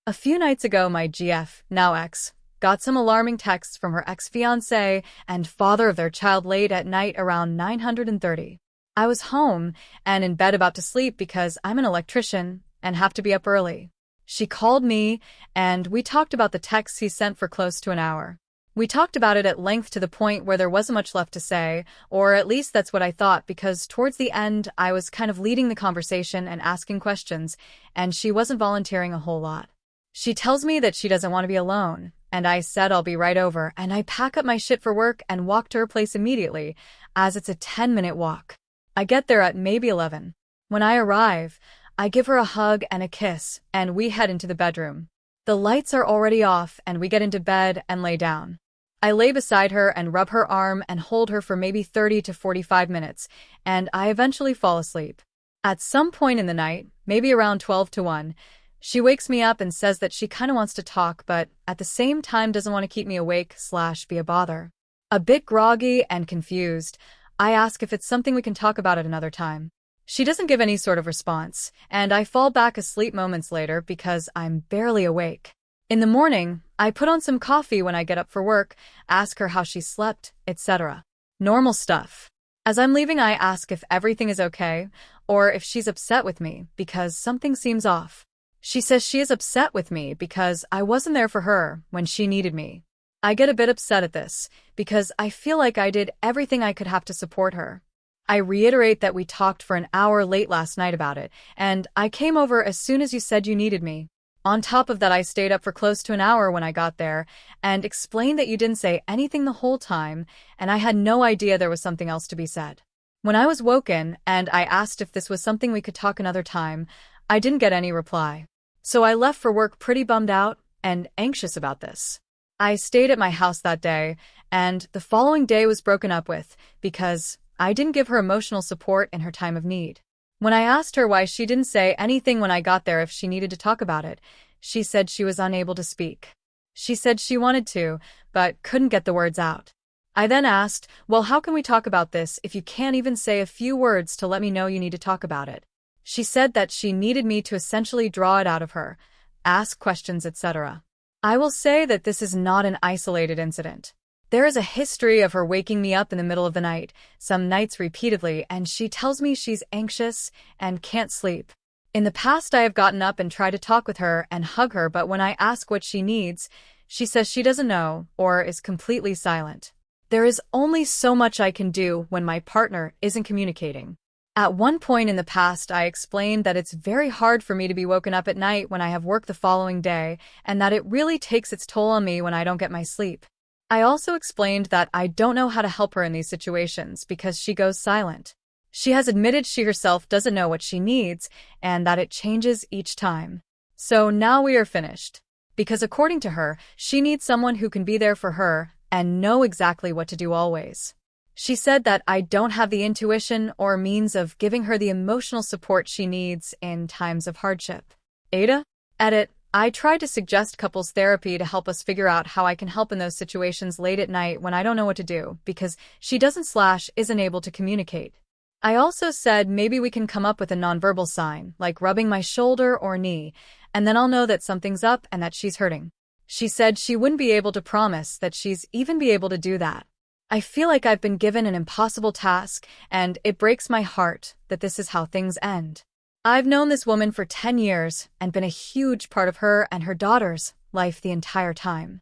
A few nights ago, my GF, now ex, got some alarming texts from her ex-fiancé and father of their child late at night around 9:30. I was home and in bed about to sleep because I'm an electrician and have to be up early. She called me and we talked about the texts he sent for close to an hour. We talked about it at length to the point where there wasn't much left to say, or at least that's what I thought, because towards the end I was kind of leading the conversation and asking questions, and she wasn't volunteering a whole lot. She tells me that she doesn't want to be alone, and I said I'll be right over, and I pack up my shit for work and walk to her place immediately, as it's a 10-minute walk. I get there at maybe 11. When I arrive, I give her a hug and a kiss, and we head into the bedroom. The lights are already off, and we get into bed and lay down. I lay beside her and rub her arm and hold her for maybe 30 to 45 minutes, and I eventually fall asleep. At some point in the night, maybe around 12 to 1, she wakes me up and says that she kinda wants to talk, but at the same time doesn't want to keep me awake/be a bother. A bit groggy and confused, I ask if it's something we can talk about at another time. She doesn't give any sort of response, and I fall back asleep moments later because I'm barely awake. In the morning, I put on some coffee when I get up for work, ask her how she slept, etc. Normal stuff. As I'm leaving, I ask if everything is okay, or if she's upset with me because something seems off. She says she is upset with me because I wasn't there for her when she needed me. I get a bit upset at this, because I feel like I did everything I could have to support her. I reiterate that we talked for an hour late last night about it, and I came over as soon as you said you needed me. On top of that, I stayed up for close to an hour when I got there, and explained that you didn't say anything the whole time, and I had no idea there was something else to be said. When I was woken, and I asked if this was something we could talk another time, I didn't get any reply. So I left for work pretty bummed out and anxious about this. I stayed at my house that day, and the following day was broken up with because I didn't give her emotional support in her time of need. When I asked her why she didn't say anything when I got there if she needed to talk about it, she said she was unable to speak. She said she wanted to, but couldn't get the words out. I then asked, well, how can we talk about this if you can't even say a few words to let me know you need to talk about it? She said that she needed me to essentially draw it out of her, ask questions, etc. I will say that this is not an isolated incident. There is a history of her waking me up in the middle of the night, some nights repeatedly, and she tells me she's anxious and can't sleep. In the past, I have gotten up and tried to talk with her and hug her, but when I ask what she needs, she says she doesn't know or is completely silent. There is only so much I can do when my partner isn't communicating. At one point in the past, I explained that it's very hard for me to be woken up at night when I have work the following day, and that it really takes its toll on me when I don't get my sleep. I also explained that I don't know how to help her in these situations because she goes silent. She has admitted she herself doesn't know what she needs, and that it changes each time. So now we are finished. Because according to her, she needs someone who can be there for her and know exactly what to do always. She said that I don't have the intuition or means of giving her the emotional support she needs in times of hardship. AITA? Edit. I tried to suggest couples therapy to help us figure out how I can help in those situations late at night when I don't know what to do, because she isn't able to communicate. I also said maybe we can come up with a nonverbal sign, like rubbing my shoulder or knee, and then I'll know that something's up and that she's hurting. She said she wouldn't be able to promise that she's even be able to do that. I feel like I've been given an impossible task, and it breaks my heart that this is how things end. I've known this woman for 10 years and been a huge part of her and her daughter's life the entire time.